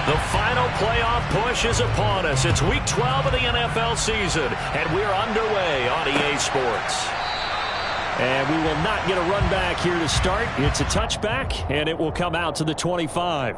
The final playoff push is upon us. It's Week 12 of the NFL season, and we're underway on EA Sports. And we will not get a run back here to start. It's a touchback, and it will come out to the 25.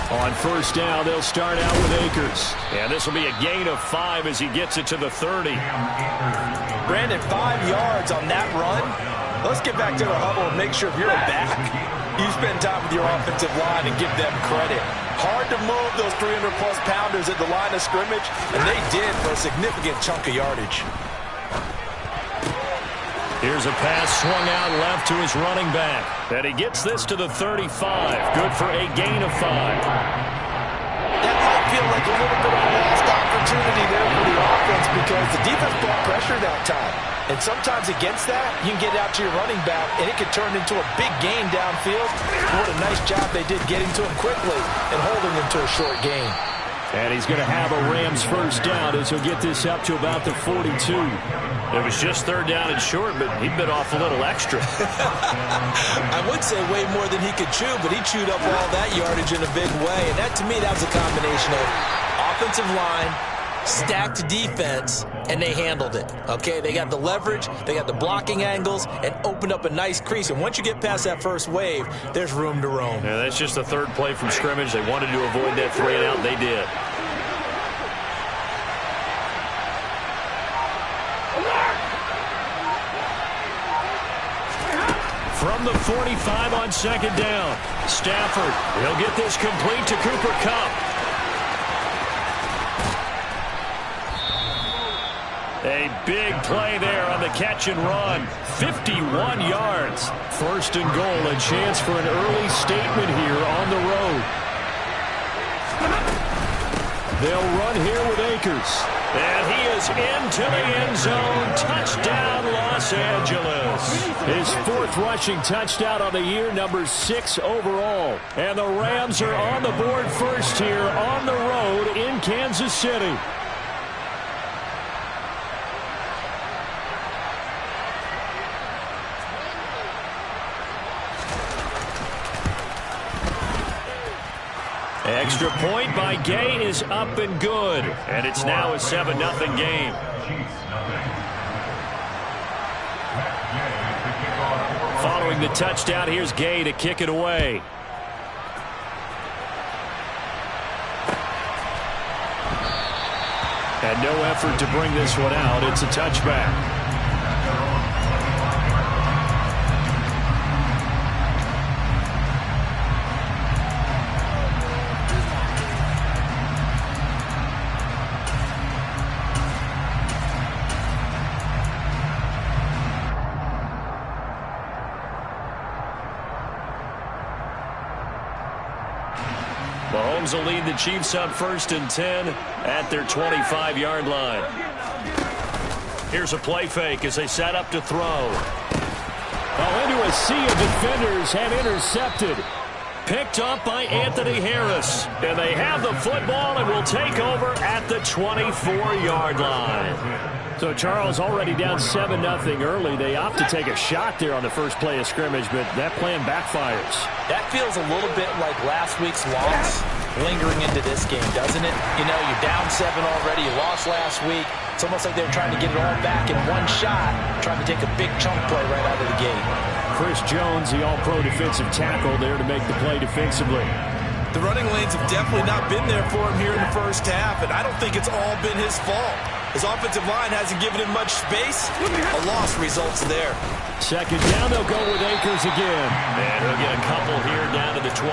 On first down, they'll start out with Akers. And this will be a gain of 5 as he gets it to the 30. Brandon, 5 yards on that run. Let's get back to the huddle and make sure if you're a back, you spend time with your offensive line and give them credit. Hard to move those 300-plus pounders at the line of scrimmage, and they did for a significant chunk of yardage. Here's a pass swung out left to his running back. And he gets this to the 35. Good for a gain of 5. That might feel like a little bit of a lost opportunity there for the offense because the defense brought pressure that time. And sometimes against that, you can get out to your running back, and it could turn into a big gain downfield. What a nice job they did getting to him quickly and holding him to a short gain. And he's going to have a Rams first down as he'll get this up to about the 42. It was just third down and short, but he bit off a little extra. I would say way more than he could chew, but he chewed up all that yardage in a big way. And that, to me, that was a combination of offensive line, stacked defense, and they handled it. Okay, they got the leverage, they got the blocking angles, and opened up a nice crease. And once you get past that first wave, there's room to roam. Yeah, that's just the third play from scrimmage. They wanted to avoid that 3 and out. They did. From the 45 on second down, Stafford, he'll get this complete to Cooper Kupp. A big play there on the catch and run. 51 yards. First and goal, a chance for an early statement here on the road. They'll run here with Akers. And he is into the end zone. Touchdown, Los Angeles. His 4th rushing touchdown on the year, number 6 overall. And the Rams are on the board first here on the road in Kansas City. Extra point by Gay is up and good. And it's now a 7-0 game. Following the touchdown, here's Gay to kick it away. And no effort to bring this one out. It's a touchback. Mahomes will lead the Chiefs up 1st and 10 at their 25-yard line. Here's a play fake as they set up to throw. Oh, into a sea of defenders and intercepted. Picked up by Anthony Harris. And they have the football and will take over at the 24-yard line. So Charles already down 7-0 early. They opt to take a shot there on the first play of scrimmage, but that plan backfires. That feels a little bit like last week's loss lingering into this game, doesn't it? You know, you're down 7 already. You lost last week. It's almost like they're trying to get it all back in one shot, trying to take a big chunk play right out of the gate. Chris Jones, the all-pro defensive tackle, there to make the play defensively. The running lanes have definitely not been there for him here in the first half, and I don't think it's all been his fault. His offensive line hasn't given him much space. A loss results there. Second down, they'll go with Akers again. And he'll get a couple here down to the 22.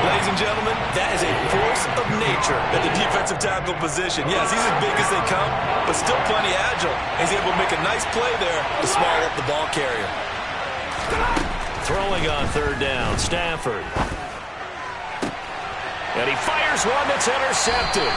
Ladies and gentlemen, that is a force of nature at the defensive tackle position. Yes, he's as big as they come, but still plenty agile. He's able to make a nice play there to small up the ball carrier. Throwing on third down, Stafford. And he fires one that's intercepted.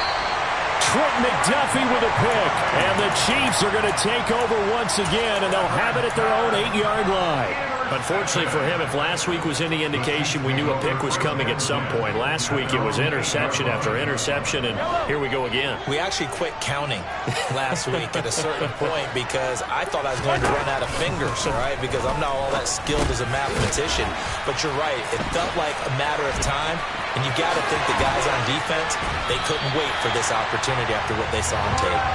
Trent McDuffie with a pick. And the Chiefs are going to take over once again, and they'll have it at their own 8-yard line. Unfortunately for him, if last week was any indication, we knew a pick was coming at some point. Last week it was interception after interception, and here we go again. We actually quit counting last week at a certain point because I thought I was going to run out of fingers, all right, because I'm not all that skilled as a mathematician. But you're right. It felt like a matter of time, and you got to think the guys on defense, they couldn't wait for this opportunity after what they saw on tape.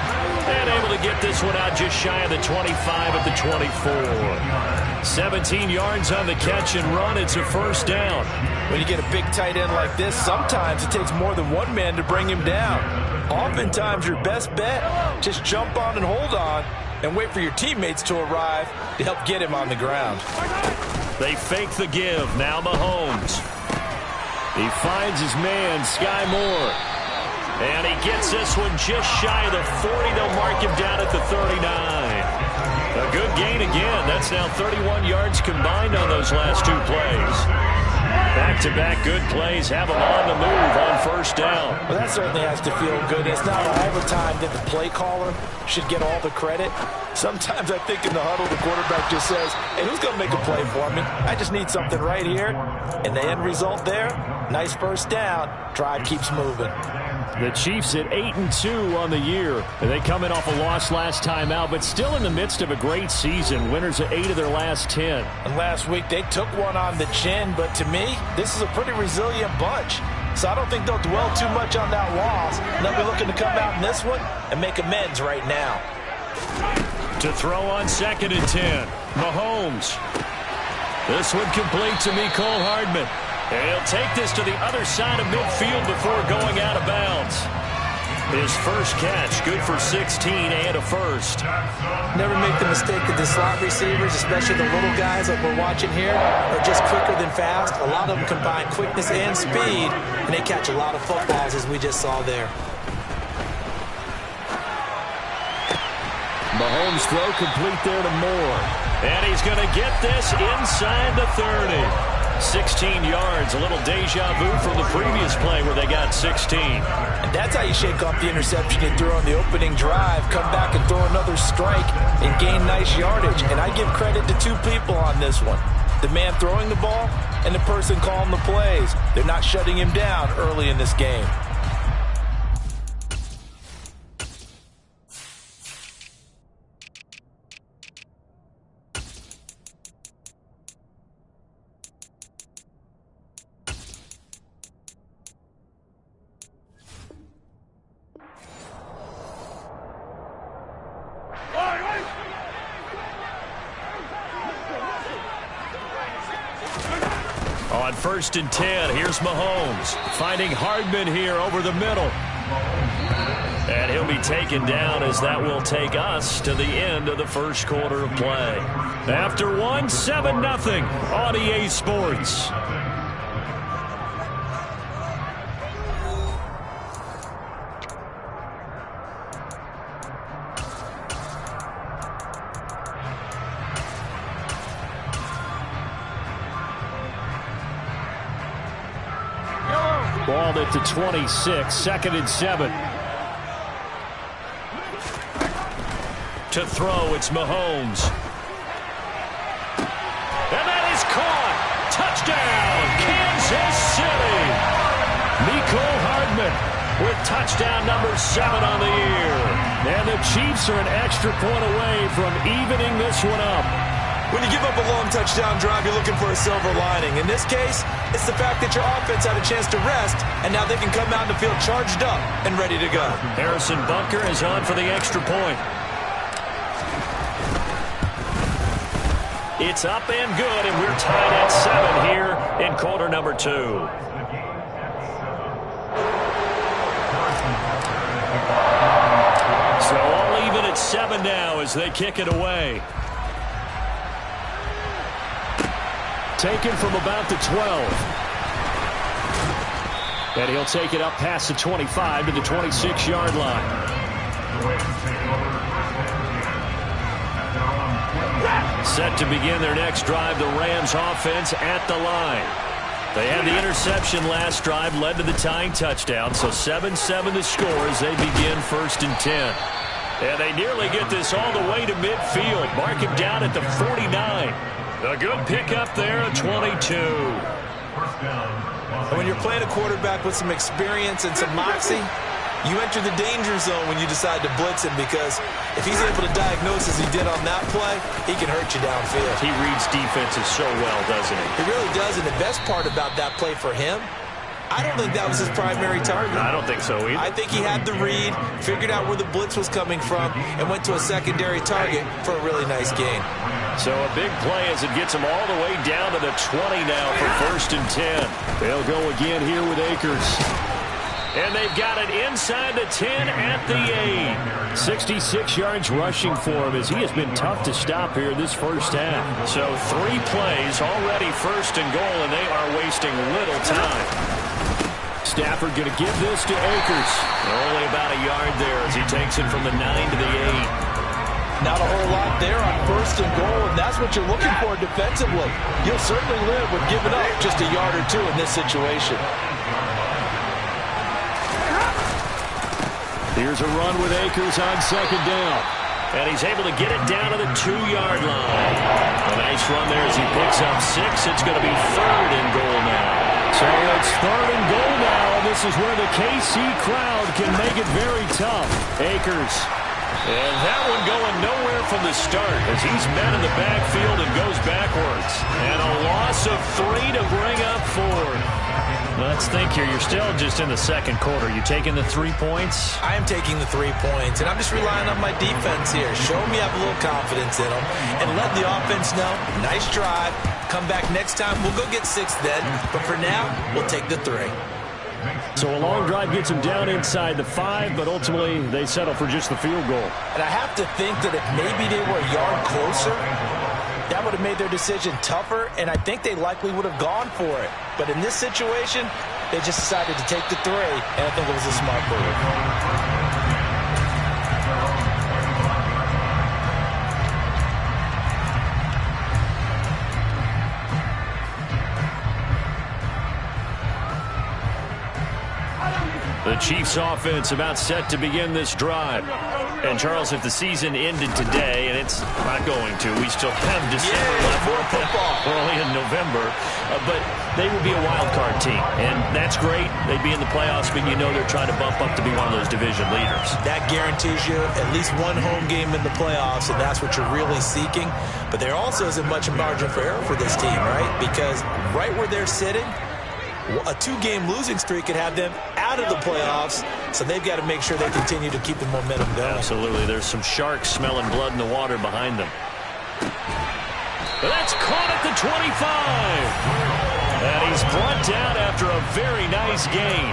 And able to get this one out just shy of the 25 at the 24. 17 yards on the catch and run. It's a first down. When you get a big tight end like this, sometimes it takes more than one man to bring him down. Oftentimes, your best bet, just jump on and hold on and wait for your teammates to arrive to help get him on the ground. They fake the give. Now Mahomes. He finds his man, Sky Moore. And he gets this one just shy of the 40. They'll mark him down at the 39. A good gain again. That's now 31 yards combined on those last two plays. Back-to-back good plays have them on the move on first down. Well, that certainly has to feel good. It's not all the time that the play caller should get all the credit. Sometimes I think in the huddle, the quarterback just says, hey, who's going to make a play for me? I just need something right here. And the end result there, nice first down. Drive keeps moving. The Chiefs at 8-2 on the year. And they come in off a loss last time out, but still in the midst of a great season. Winners of 8 of their last 10. And last week they took one on the chin, but to me, this is a pretty resilient bunch. So I don't think they'll dwell too much on that loss. They'll be looking to come out in this one and make amends right now. To throw on 2nd and 10. Mahomes. This one complete to Mecole Hardman. And he'll take this to the other side of midfield before going out of bounds. His first catch, good for 16 and a first. Never make the mistake that the slot receivers, especially the little guys like we're watching here, are just quicker than fast. A lot of them combine quickness and speed, and they catch a lot of footballs, as we just saw there. Mahomes' throw complete there to Moore. And he's going to get this inside the 30. 16 yards, a little deja vu from the previous play where they got 16. And that's how you shake off the interception you threw on the opening drive, come back and throw another strike and gain nice yardage. And I give credit to two people on this one. The man throwing the ball and the person calling the plays. They're not shutting him down early in this game. On 1st and 10, here's Mahomes finding Hardman here over the middle. And he'll be taken down as that will take us to the end of the first quarter of play. After one, 7-0 on EA Sports. Ball at the 26, 2nd and 7. To throw, it's Mahomes. And that is caught. Touchdown, Kansas City. Mecole Hardman with touchdown number 7 on the year. And the Chiefs are an extra point away from evening this one up. When you give up a long touchdown drive, you're looking for a silver lining. In this case, it's the fact that your offense had a chance to rest, and now they can come out and feel charged up and ready to go. Harrison Butker is on for the extra point. It's up and good, and we're tied at 7 here in quarter number 2. So all even at 7 now as they kick it away. Taken from about the 12. And he'll take it up past the 25 to the 26-yard line. Set to begin their next drive, the Rams offense at the line. They had the interception last drive, led to the tying touchdown, so 7-7 the score as they begin 1st and 10. And they nearly get this all the way to midfield. Mark him down at the 49. A good pickup there at 22. And when you're playing a quarterback with some experience and some moxie, you enter the danger zone when you decide to blitz him, because if he's able to diagnose as he did on that play, he can hurt you downfield. He reads defenses so well, doesn't he? He really does, and the best part about that play for him, I don't think that was his primary target. I don't think so either. I think he had the read, figured out where the blitz was coming from, and went to a secondary target for a really nice gain. So a big play as it gets him all the way down to the 20 now for 1st and 10. They'll go again here with Akers. And they've got it inside the 10 at the 8. 66 yards rushing for him as he has been tough to stop here this first half. So 3 plays already 1st and goal, and they are wasting little time. Stafford going to give this to Akers. Only about a yard there as he takes it from the 9 to the 8. Not a whole lot there on 1st and goal, and that's what you're looking for defensively. You'll certainly live with giving up just a yard or 2 in this situation. Here's a run with Akers on 2nd down. And he's able to get it down to the 2-yard line. A nice run there as he picks up 6. It's going to be 3rd and goal now. So it's 3rd and goal now, and this is where the KC crowd can make it very tough. Akers. And that one going nowhere from the start as he's met in the backfield and goes backwards. And a loss of 3 to bring up 4. Let's think here. You're still just in the 2nd quarter. You taking the 3 points? I am taking the 3 points, and I'm just relying on my defense here. Show me I have a little confidence in them, and let the offense know, nice drive. Come back next time. We'll go get 6 then, but for now, we'll take the 3. So a long drive gets them down inside the 5, but ultimately they settle for just the field goal. And I have to think that if maybe they were a yard closer, that would have made their decision tougher, and I think they likely would have gone for it. But in this situation, they just decided to take the 3, and I think it was a smart move. The Chiefs offense about set to begin this drive. And, Charles, if the season ended today, and it's not going to, we still have December left. More football. We're only in November. But they would be a wild card team. And that's great. They'd be in the playoffs, but you know they're trying to bump up to be one of those division leaders. That guarantees you at least one home game in the playoffs, and that's what you're really seeking. But there also isn't much margin for error for this team, right? Because right where they're sitting, a 2-game losing streak could have them out of the playoffs, so they've got to make sure they continue to keep the momentum going. Absolutely. There's some sharks smelling blood in the water behind them. That's caught at the 25. And he's brought down after a very nice gain.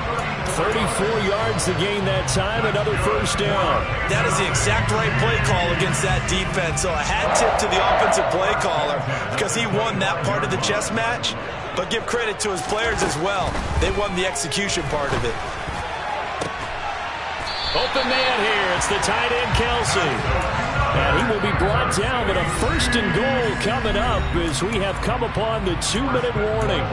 34 yards to gain that time, another 1st down. That is the exact right play call against that defense. So a hat tip to the offensive play caller because he won that part of the chess match. But give credit to his players as well. They won the execution part of it. Open man here. It's the tight end, Kelsey. And he will be brought down, but a 1st and goal coming up as we have come upon the 2-minute warning.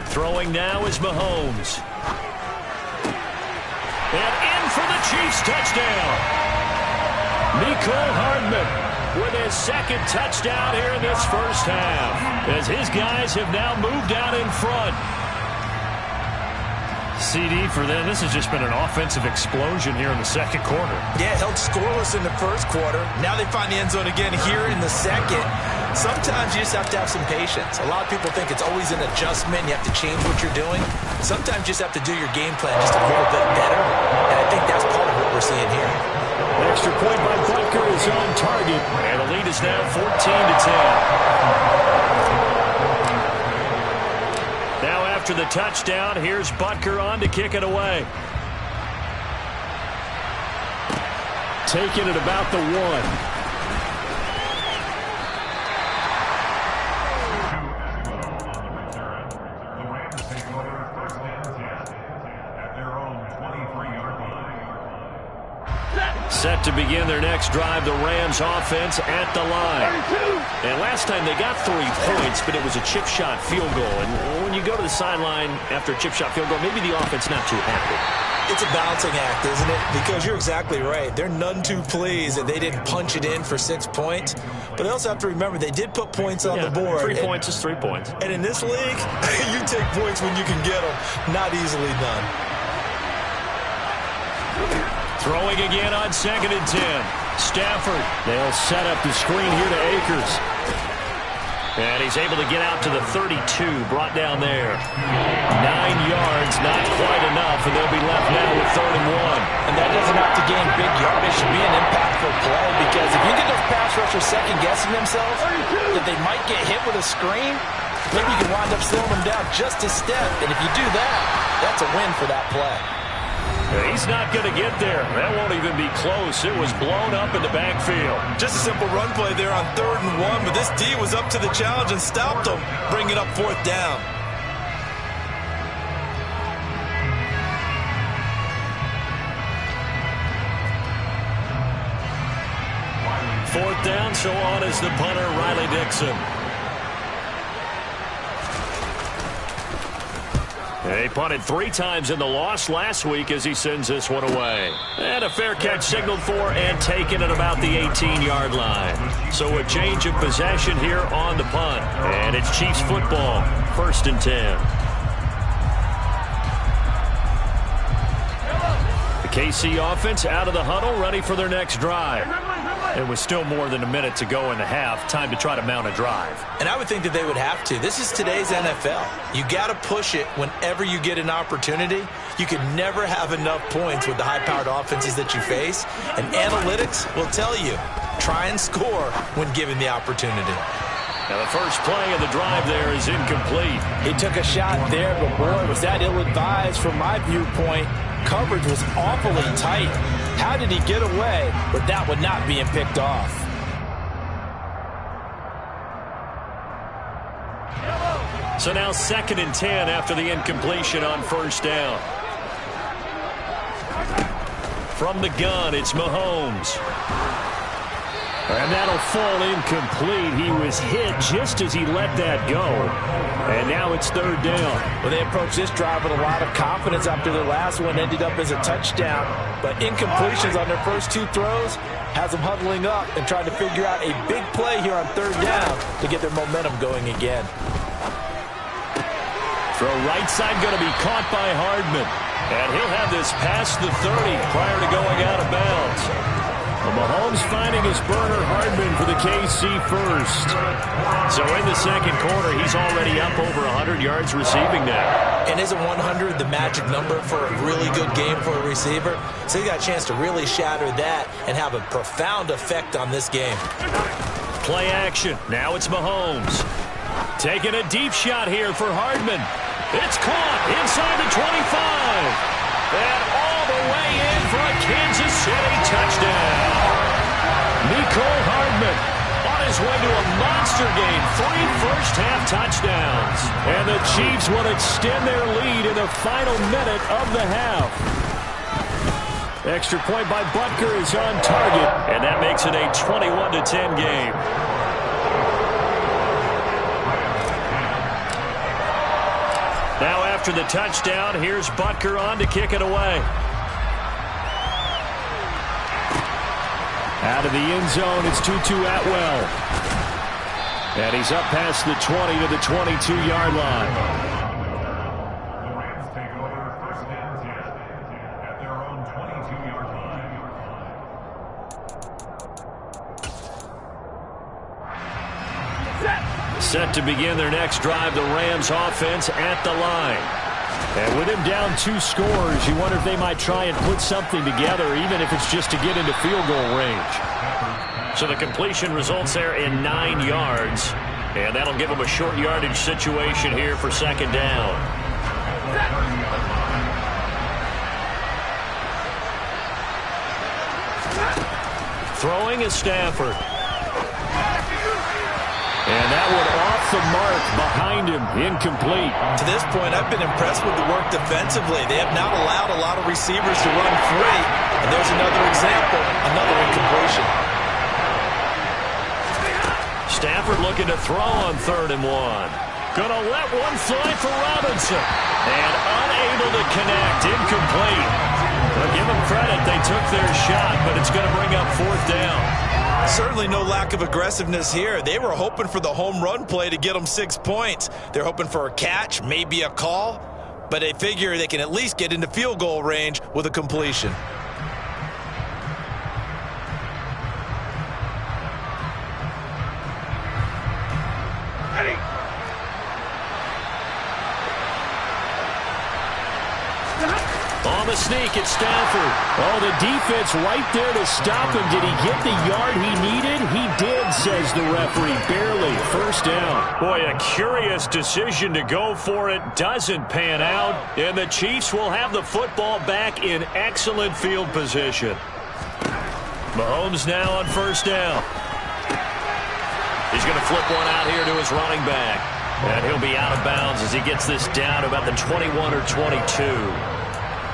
Throwing now is Mahomes. And in for the Chiefs touchdown. Mecole Hardman with his 2nd touchdown here in this first half as his guys have now moved out in front. CD for them. This has just been an offensive explosion here in the 2nd quarter. Yeah, held scoreless in the 1st quarter. Now they find the end zone again here in the 2nd. Sometimes you just have to have some patience. A lot of people think it's always an adjustment. You have to change what you're doing. Sometimes you just have to do your game plan just a little bit better. And I think that's part of what we're seeing here. An extra point by Butker is on target. And the lead is now 14-10. Now after the touchdown, here's Butker on to kick it away. Taking it about the 1. Set to begin their next drive, the Rams offense at the line. And last time they got 3 points, but it was a chip shot field goal. And when you go to the sideline after a chip shot field goal, maybe the offense not too happy. It's a balancing act, isn't it? Because you're exactly right. They're none too pleased that they didn't punch it in for 6 points. But they also have to remember they did put points on the board. 3 points is 3 points. And in this league, you take points when you can get them. Not easily done. Throwing again on 2nd and 10. Stafford. They'll set up the screen here to Akers. And he's able to get out to the 32, brought down there. 9 yards, not quite enough, and they'll be left now with 3rd and 1. And that doesn't have to gain big yardage to be an impactful play, because if you get those pass rushers second-guessing themselves, that they might get hit with a screen, maybe you can wind up slowing them down just a step. And if you do that, that's a win for that play. He's not going to get there. That won't even be close. It was blown up in the backfield. Just a simple run play there on 3rd and 1, but this D was up to the challenge and stopped them, bringing up 4th down. Fourth down, so on is the punter, Riley Dixon. They punted 3 times in the loss last week as he sends this one away. And a fair catch signaled for and taken at about the 18-yard line. So a change of possession here on the punt. And it's Chiefs football, 1st and 10. The KC offense out of the huddle, ready for their next drive. It was still more than a minute to go in the half. Time to try to mount a drive. And I would think that they would have to. This is today's NFL. You got to push it whenever you get an opportunity. You can never have enough points with the high-powered offenses that you face. And analytics will tell you, try and score when given the opportunity. Now the first play of the drive there is incomplete. He took a shot there, but boy, was that ill-advised from my viewpoint. Coverage was awfully tight. How did he get away with that one not being picked off? So now 2nd and 10 after the incompletion on 1st down. From the gun, it's Mahomes. And that'll fall incomplete. He was hit just as he let that go. And now it's 3rd down. Well, they approached this drive with a lot of confidence after their last one ended up as a touchdown. But incompletions on their first 2 throws has them huddling up and trying to figure out a big play here on 3rd down to get their momentum going again. Throw right side going to be caught by Hardman. And he'll have this past the 30 prior to going out of bounds. Well, Mahomes finding his burner, Hardman for the KC first. So in the 2nd quarter, he's already up over 100 yards receiving now. And isn't 100 the magic number for a really good game for a receiver? So he got a chance to really shatter that and have a profound effect on this game. Play action. Now it's Mahomes. Taking a deep shot here for Hardman. It's caught inside the 25. And all the way in for a Kansas City touchdown. Mecole Hardman on his way to a monster game. 3 first-half touchdowns. And the Chiefs will extend their lead in the final minute of the half. Extra point by Butker is on target. And that makes it a 21-10 game. Now after the touchdown, here's Butker on to kick it away. Out of the end zone, it's Tutu Atwell. And he's up past the 20 to the 22-yard line. The Rams take over 1st and 10 at their own 22-yard line. Set to begin their next drive, the Rams offense at the line. And with him down 2 scores, you wonder if they might try and put something together, even if it's just to get into field goal range. So the completion results there in 9 yards. And that'll give them a short yardage situation here for 2nd down. Throwing is Stafford. And that one off off the mark, behind him, incomplete. To this point, I've been impressed with the work defensively. They have not allowed a lot of receivers to run free. And there's another example, another incompletion. Stafford looking to throw on 3rd and 1. Gonna let one fly for Robinson. And unable to connect, incomplete. Well, give them credit, they took their shot, but it's going to bring up 4th down. Certainly no lack of aggressiveness here. They were hoping for the home run play to get them 6 points. They're hoping for a catch, maybe a call, but they figure they can at least get into field goal range with a completion. On the sneak, it's Stafford. Oh, the defense right there to stop him. Did he get the yard he needed? He did, says the referee. Barely. 1st down. Boy, a curious decision to go for it. Doesn't pan out. And the Chiefs will have the football back in excellent field position. Mahomes now on 1st down. He's going to flip one out here to his running back. And he'll be out of bounds as he gets this down about the 21 or 22.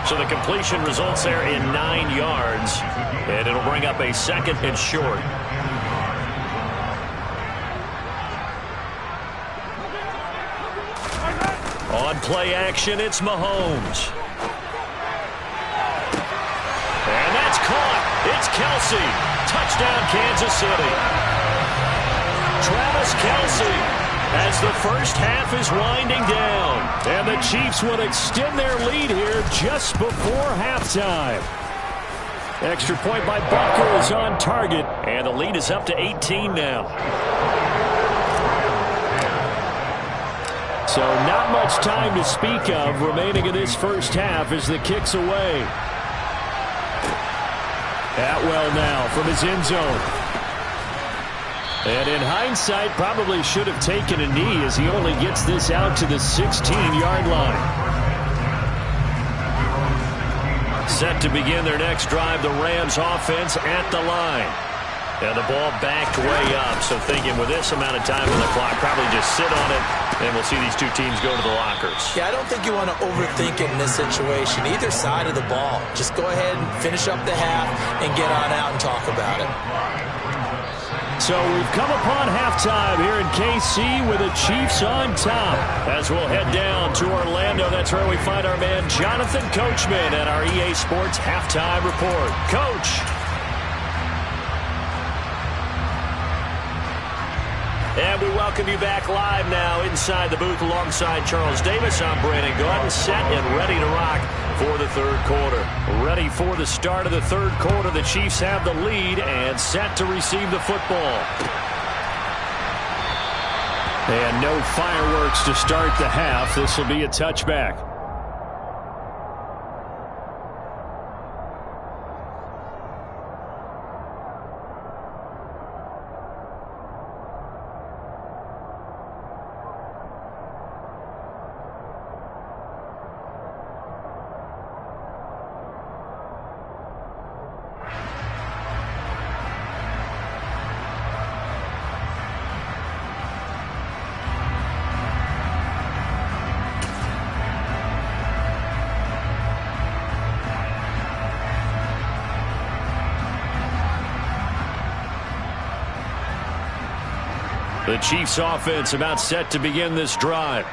So the completion results there in 9 yards. And it'll bring up a 2nd and short. On play action, it's Mahomes. And that's caught. It's Kelce. Touchdown, Kansas City. Travis Kelce, as the first half is winding down. And the Chiefs will extend their lead here just before halftime. Extra point by Butker is on target. And the lead is up to 18 now. So not much time to speak of remaining in this first half as the kick's away. Atwell now from his end zone. And in hindsight, probably should have taken a knee as he only gets this out to the 16-yard line. Set to begin their next drive, the Rams offense at the line. And the ball backed way up, so thinking with this amount of time on the clock, probably just sit on it, and we'll see these two teams go to the lockers. Yeah, I don't think you want to overthink it in this situation. Either side of the ball. Just go ahead and finish up the half and get on out and talk about it. So we've come upon halftime here in KC with the Chiefs on top. As we'll head down to Orlando, that's where we find our man Jonathan Coachman at our EA Sports Halftime Report. Coach. And we welcome you back live now inside the booth alongside Charles Davis. I'm Brandon Gaudin, set and ready to rock for the 3rd quarter. Ready for the start of the 3rd quarter. The Chiefs have the lead and set to receive the football. And no fireworks to start the half. This will be a touchback. The Chiefs offense about set to begin this drive.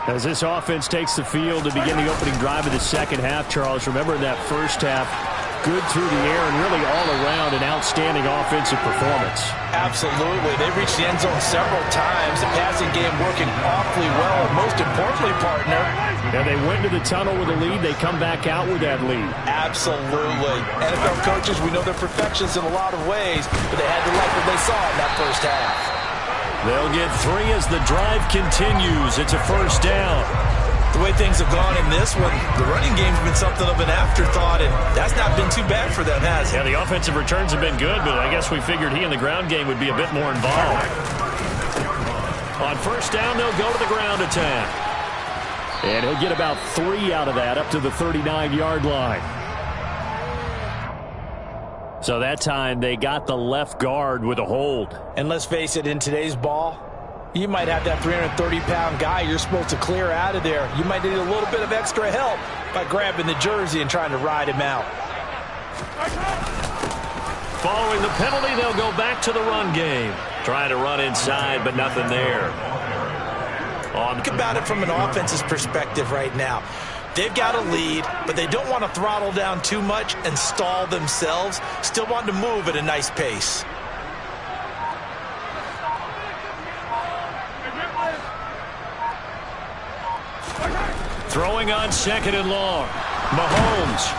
As this offense takes the field to begin the opening drive of the second half, Charles, remember in that first half, good through the air and really all around an outstanding offensive performance. Absolutely. They reached the end zone several times. The passing game working awfully well. And most importantly, partner, and they went to the tunnel with a lead. They come back out with that lead. Absolutely. NFL coaches, we know they're perfectionists in a lot of ways, but they had to like what they saw in that first half. They'll get 3 as the drive continues. It's a 1st down. The way things have gone in this one, the running game's been something of an afterthought, and that's not been too bad for them, has it? Yeah, the offensive returns have been good, but I guess we figured he in the ground game would be a bit more involved. On 1st down, they'll go to the ground attack. And he'll get about 3 out of that, up to the 39-yard line. So that time they got the left guard with a hold. And let's face it, in today's ball, You might have that 330-pound guy you're supposed to clear out of there. You might need a little bit of extra help by grabbing the jersey and trying to ride him out. Following the penalty, they'll go back to the run game. Trying to run inside, but nothing there. Think about it from an offense's perspective right now. They've got a lead, but they don't want to throttle down too much and stall themselves. Still want to move at a nice pace. Throwing on second and long. Mahomes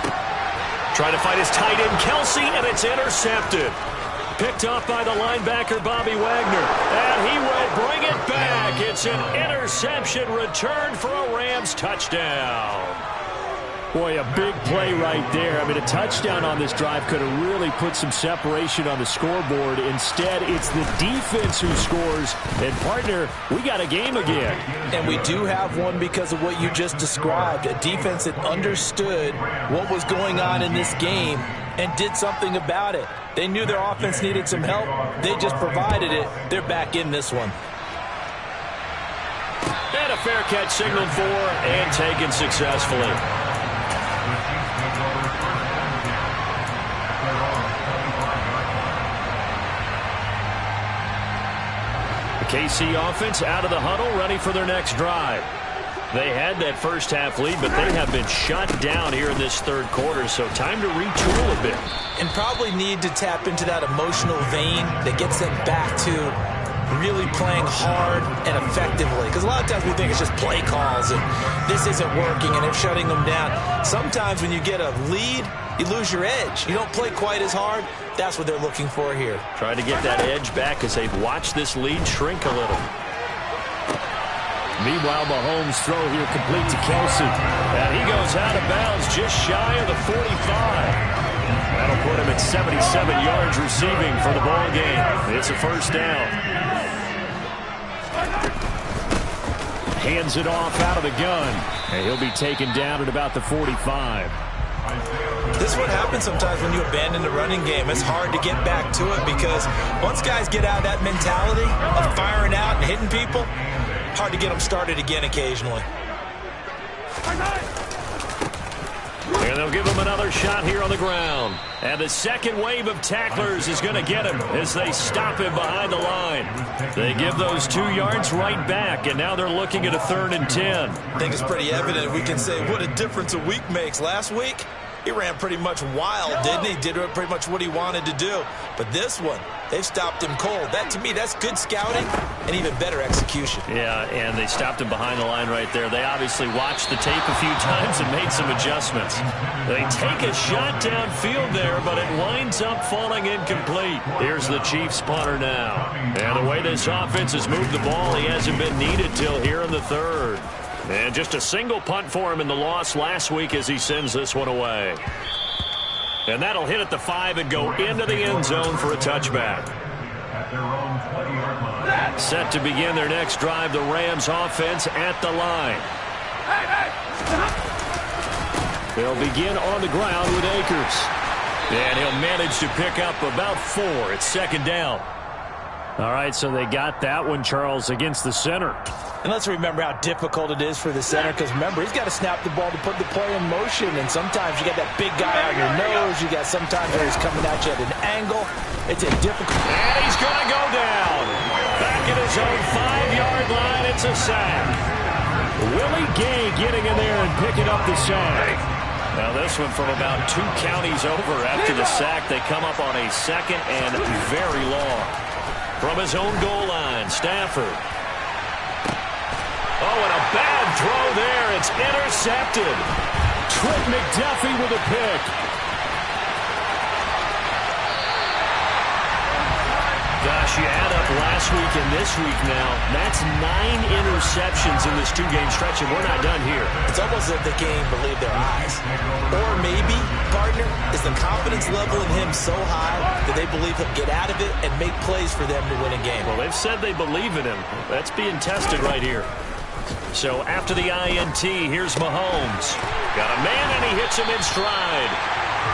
trying to fight his tight end, Kelsey, and it's intercepted. Picked off by the linebacker, Bobby Wagner. And he will bring it back. It's an interception return for a Rams touchdown. Boy, a big play right there. I mean, a touchdown on this drive could have really put some separation on the scoreboard. Instead, it's the defense who scores. And, partner, we got a game again. And we do have one because of what you just described. A defense that understood what was going on in this game and did something about it. They knew their offense needed some help. They just provided it. They're back in this one. And a fair catch signaled for and taken successfully. The KC offense out of the huddle, ready for their next drive. They had that first half lead, but they have been shut down here in this third quarter, so time to retool a bit. And probably need to tap into that emotional vein that gets them back to really playing hard and effectively. Because a lot of times we think it's just play calls and this isn't working and they're shutting them down. Sometimes when you get a lead, you lose your edge. You don't play quite as hard. That's what they're looking for here. Trying to get that edge back as they've watched this lead shrink a little. Meanwhile, Mahomes' throw here complete to Kelsey. And he goes out of bounds just shy of the 45. That'll put him at 77 yards receiving for the ball game. It's a first down. Hands it off out of the gun. And he'll be taken down at about the 45. This is what happens sometimes when you abandon the running game. It's hard to get back to it because once guys get out of that mentality of firing out and hitting people, hard to get them started again occasionally. And they'll give him another shot here on the ground. And the second wave of tacklers is going to get him as they stop him behind the line. They give those 2 yards right back, and now they're looking at a 3rd and 10. I think it's pretty evident. We can say what a difference a week makes. Last week, he ran pretty much wild, didn't he? Did pretty much what he wanted to do. But this one, they've stopped him cold. That, to me, that's good scouting and even better execution. Yeah, and they stopped him behind the line right there. They obviously watched the tape a few times and made some adjustments. They take a shot downfield there, but it winds up falling incomplete. Here's the Chiefs punter now. And the way this offense has moved the ball, he hasn't been needed till here in the 3rd. And just a single punt for him in the loss last week as he sends this one away. And that'll hit at the 5 and go into the end zone for a touchback. Set to begin their next drive, the Rams offense at the line. They'll begin on the ground with Akers. And he'll manage to pick up about 4. It's 2nd down. All right, so they got that one, Charles, against the center. And let's remember how difficult it is for the center, because remember, he's got to snap the ball to put the play in motion, and sometimes you got that big guy on your nose. You got sometimes where he's coming at you at an angle. It's a difficult. And he's going to go down. Back at his own 5-yard line, it's a sack. Willie Gay getting in there and picking up the sack. Now this one from about 2 counties over after the sack. They come up on a 2nd and very long. From his own goal line, Stafford. Oh, and a bad throw there. It's intercepted. Trent McDuffie with a pick. Gosh, you add up last week and this week now. That's 9 interceptions in this 2-game stretch, and we're not done here. It's almost as if they can't even believe their eyes. Or maybe, partner, is the confidence level in him so high that they believe he'll get out of it and make plays for them to win a game. Well, they've said they believe in him. That's being tested right here. So after the INT, here's Mahomes. Got a man, and he hits him in stride.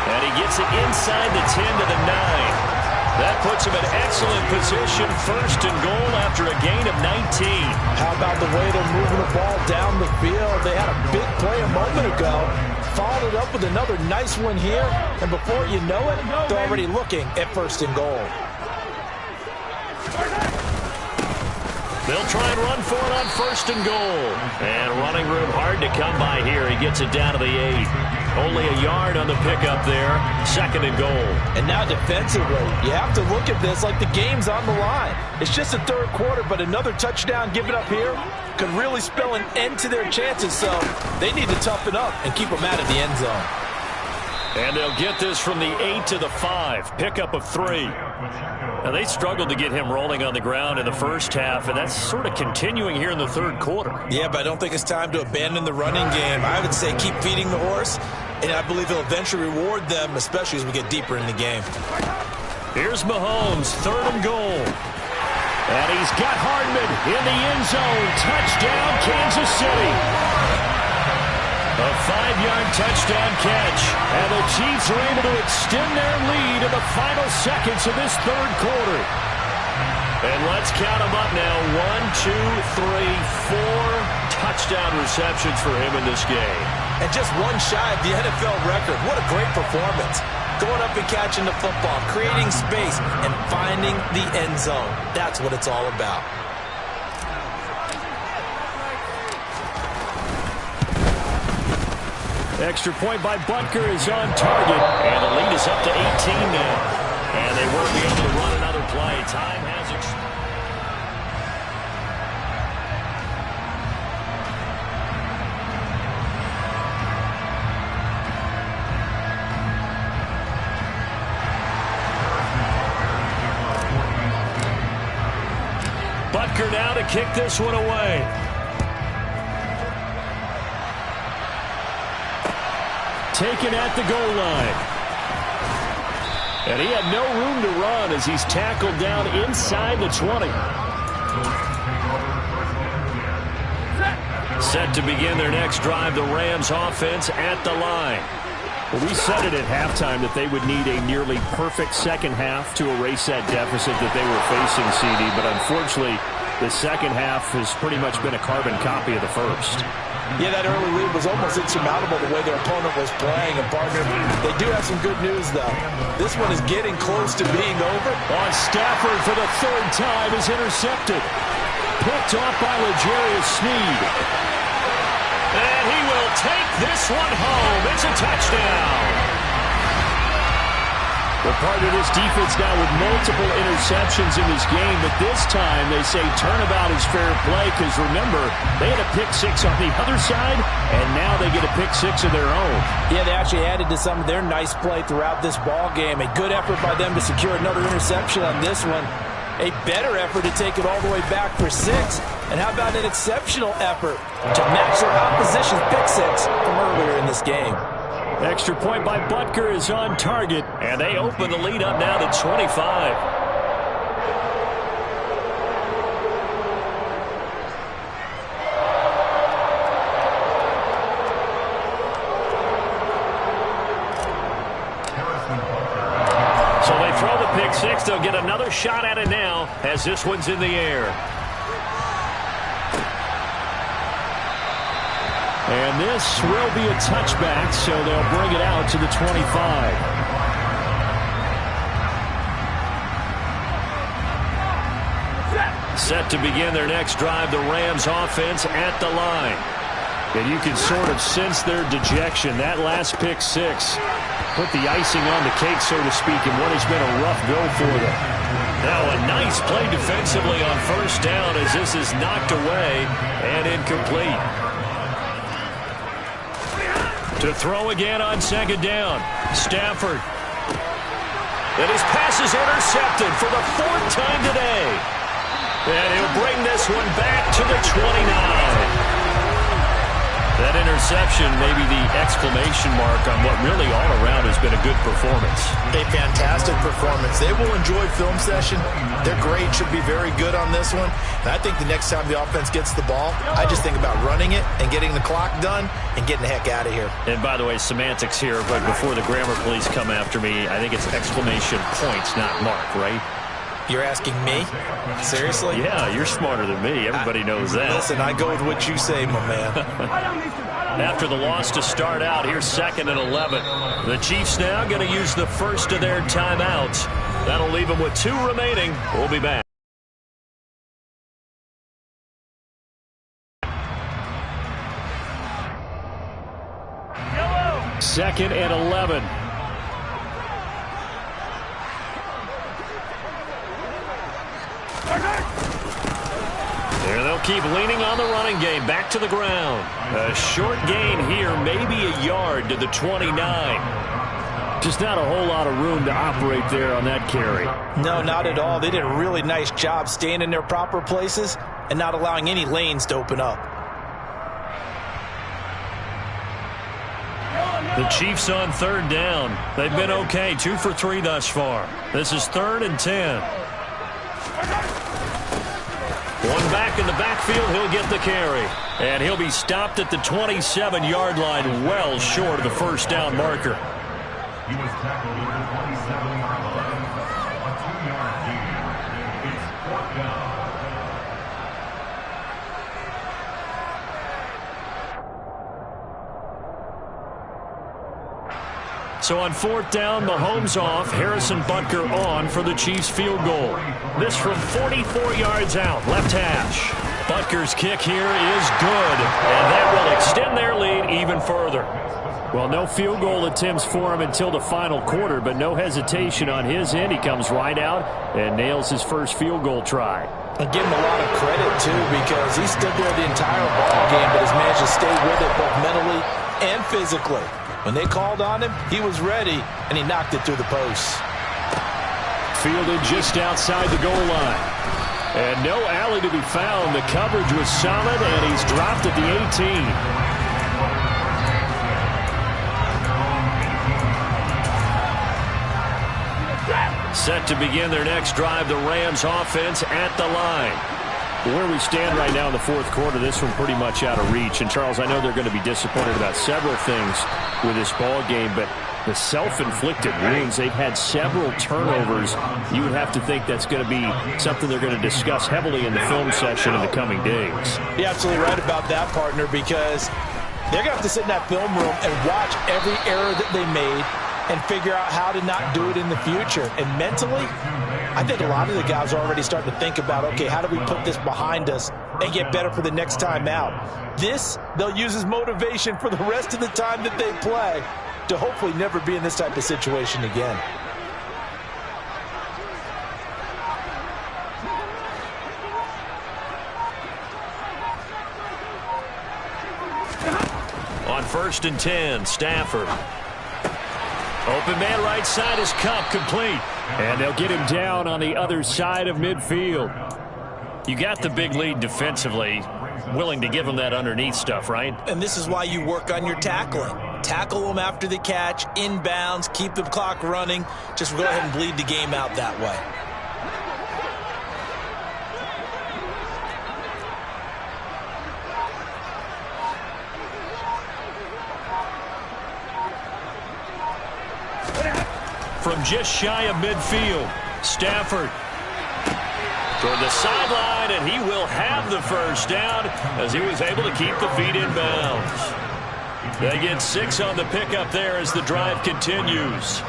And he gets it inside the 10 to the 9. That puts him in excellent position, first and goal after a gain of 19. How about the way they're moving the ball down the field? They had a big play a moment ago, followed it up with another nice one here, and before you know it, they're already looking at first and goal. They'll try and run for it on first and goal. And running room hard to come by here. He gets it down to the 8. Only a yard on the pickup there. Second and goal. And now defensively, you have to look at this like the game's on the line. It's just the third quarter, but another touchdown given up here could really spell an end to their chances. So they need to toughen up and keep them out of the end zone. And they'll get this from the 8 to the 5. Pickup of 3. Now, they struggled to get him rolling on the ground in the first half, and that's sort of continuing here in the third quarter. Yeah, but I don't think it's time to abandon the running game. I would say keep feeding the horse, and I believe he'll eventually reward them, especially as we get deeper in the game. Here's Mahomes, third and goal. And he's got Hardman in the end zone. Touchdown, Kansas City. A 5-yard touchdown catch. And the Chiefs are able to extend their lead in the final seconds of this third quarter. And let's count them up now. 1, 2, 3, 4 touchdown receptions for him in this game. And just one shy of the NFL record. What a great performance. Going up and catching the football, creating space, and finding the end zone. That's what it's all about. Extra point by Butker is on target. And the lead is up to 18 now. And they won't be able to run another play. Time has expired. Butker now to kick this one away. Taken at the goal line. And he had no room to run as he's tackled down inside the 20. Set to begin their next drive, the Rams offense at the line. Well, we said it at halftime that they would need a nearly perfect second half to erase that deficit that they were facing, CD. But unfortunately, the second half has pretty much been a carbon copy of the first. Yeah, that early lead was almost insurmountable the way their opponent was playing. And, partner, they do have some good news, though. This one is getting close to being over. On Stafford for the third time is intercepted. Picked off by L'Jarius Sneed. And he will take this one home. It's a touchdown. Well, part of this defense now with multiple interceptions in this game, but this time they say turnabout is fair play because, remember, they had a pick-6 on the other side, and now they get a pick-6 of their own. Yeah, they actually added to some of their nice play throughout this ball game. A good effort by them to secure another interception on this one. A better effort to take it all the way back for 6. And how about an exceptional effort to match their opposition's pick-6 from earlier in this game? Extra point by Butker is on target, and they open the lead up now to 25. So they throw the pick-6. They'll get another shot at it now as this one's in the air. And this will be a touchback, so they'll bring it out to the 25. Set to begin their next drive, the Rams offense at the line. And you can sort of sense their dejection. That last pick-6 put the icing on the cake, so to speak, in what has been a rough go for them. Now a nice play defensively on first down as this is knocked away and incomplete. To throw again on second down. Stafford. And his pass is intercepted for the 4th time today. And he'll bring this one back to the 29. That interception may be the exclamation mark on what really all around has been a good performance. A fantastic performance. They will enjoy film session. Their grade should be very good on this one. And I think the next time the offense gets the ball, I just think about running it and getting the clock done and getting the heck out of here. And by the way, semantics here, but before the grammar police come after me, I think it's exclamation points, not mark, right? You're asking me? Seriously? Yeah, you're smarter than me. Everybody knows that. Listen, I go with what you say, my man. After the loss to start out, here's 2nd and 11. The Chiefs now going to use the first of their timeouts. That'll leave them with 2 remaining. We'll be back. Second and 11. There they'll keep leaning on the running game. Back to the ground. A short gain here, maybe a yard to the 29. Just not a whole lot of room to operate there on that carry. No, not at all. They did a really nice job staying in their proper places and not allowing any lanes to open up. The Chiefs on 3rd down. They've been okay. 2 for 3 thus far. This is 3rd and 10. One back in the backfield, he'll get the carry. And he'll be stopped at the 27-yard line, well short of the first down marker. He was tackled at the 27-yard line. A 2-yard gain. It's 4th down. So on 4th down, Mahomes off, Harrison Butker on for the Chiefs field goal. This from 44 yards out, left hash. Butker's kick here is good, and that will extend their lead even further. Well, no field goal attempts for him until the final quarter, but no hesitation on his end. He comes right out and nails his first field goal try. I give him a lot of credit, too, because he stood there the entire ball game, but has managed to stay with it both mentally and physically. When they called on him, he was ready, and he knocked it through the posts. Fielded just outside the goal line. And no alley to be found. The coverage was solid, and he's dropped at the 18. Set to begin their next drive, the Rams offense at the line. Where we stand right now in the 4th quarter, this one pretty much out of reach. And, Charles, I know they're going to be disappointed about several things with this ball game, but the self-inflicted wounds, they've had several turnovers. You would have to think that's going to be something they're going to discuss heavily in the film session in the coming days. You're absolutely right about that, partner, because they're going to have to sit in that film room and watch every error that they made and figure out how to not do it in the future. And mentally, I think a lot of the guys are already starting to think about, okay, how do we put this behind us and get better for the next time out? This, they'll use as motivation for the rest of the time that they play to hopefully never be in this type of situation again. On 1st and 10, Stafford. Open man right side is Kupp, complete. And they'll get him down on the other side of midfield. You got the big lead defensively. Willing to give him that underneath stuff, right? And this is why you work on your tackling. Tackle them after the catch, inbounds, keep the clock running. Just go ahead and bleed the game out that way. From just shy of midfield, Stafford toward the sideline, and he will have the first down as he was able to keep the feet in bounds. They get 6 on the pickup there as the drive continues.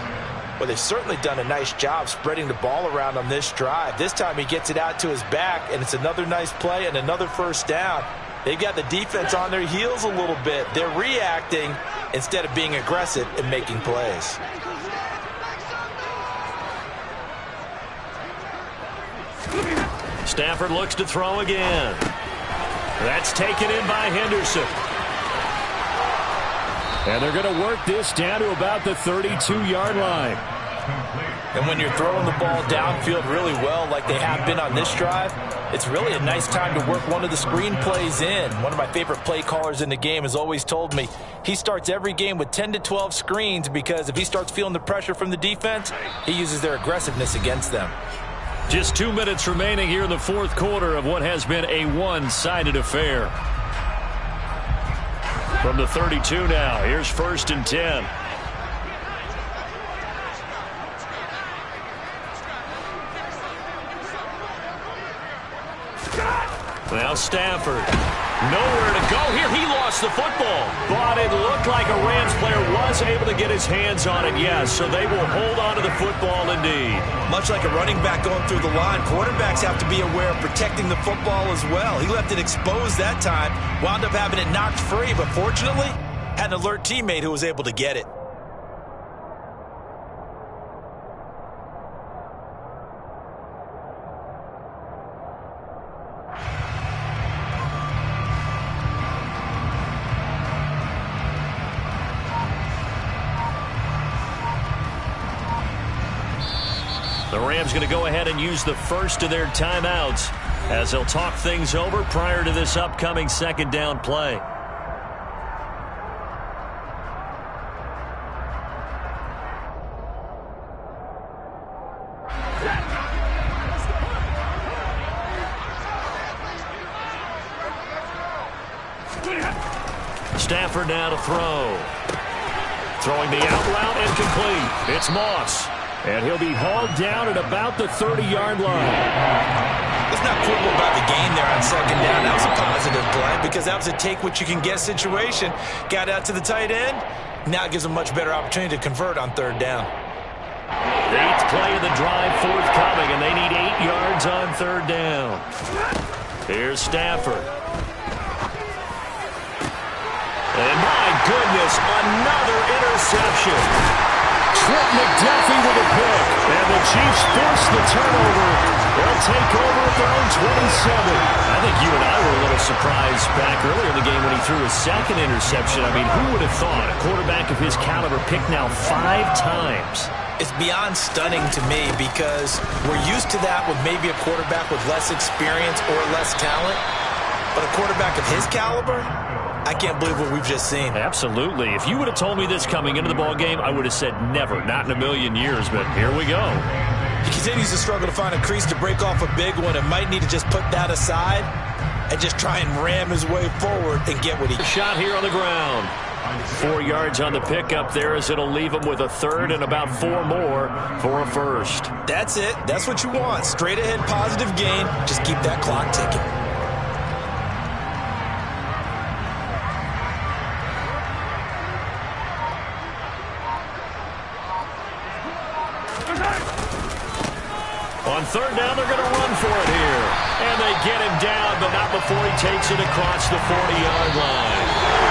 Well, they've certainly done a nice job spreading the ball around on this drive. This time he gets it out to his back, and it's another nice play and another first down. They've got the defense on their heels a little bit. They're reacting instead of being aggressive and making plays. Stafford looks to throw again. That's taken in by Henderson. And they're going to work this down to about the 32-yard line. Complete. And when you're throwing the ball downfield really well like they have been on this drive, it's really a nice time to work one of the screen plays in. One of my favorite play callers in the game has always told me he starts every game with 10 to 12 screens because if he starts feeling the pressure from the defense, he uses their aggressiveness against them. Just 2 minutes remaining here in the fourth quarter of what has been a one-sided affair. From the 32 now, here's 1st and 10. Now Stafford. Nowhere to go here. He lost the football. But it looked like a Rams player was able to get his hands on it, yes. So they will hold on to the football indeed. Much like a running back going through the line, quarterbacks have to be aware of protecting the football as well. He left it exposed that time, wound up having it knocked free, but fortunately, had an alert teammate who was able to get it. The Rams going to go ahead and use the first of their timeouts as they'll talk things over prior to this upcoming 2nd down play. Stafford now to throw. Throwing the out route incomplete. It's Moss. And he'll be hauled down at about the 30-yard line. Let's not quibble about the gain there on 2nd down. That was a positive play because that was a take-what-you-can-get situation. Got out to the tight end. Now it gives them a much better opportunity to convert on 3rd down. 8th play of the drive forthcoming, and they need 8 yards on 3rd down. Here's Stafford. And my goodness, another interception. Trent McDuffie with a pick. And the Chiefs force the turnover. They'll take over at their own 27. I think you and I were a little surprised back earlier in the game when he threw his 2nd interception. I mean, who would have thought a quarterback of his caliber picked now 5 times? It's beyond stunning to me because we're used to that with maybe a quarterback with less experience or less talent. But a quarterback of his caliber, I can't believe what we've just seen. Absolutely. If you would have told me this coming into the ball game, I would have said never, not in a million years, but here we go. He continues to struggle to find a crease to break off a big one and might need to just put that aside and just try and ram his way forward and get what he can. Shot here on the ground. 4 yards on the pickup there as it'll leave him with a 3rd and about 4 more for a 1st. That's it. That's what you want. Straight ahead positive gain. Just keep that clock ticking. On 3rd down, they're going to run for it here. And they get him down, but not before he takes it across the 40-yard line.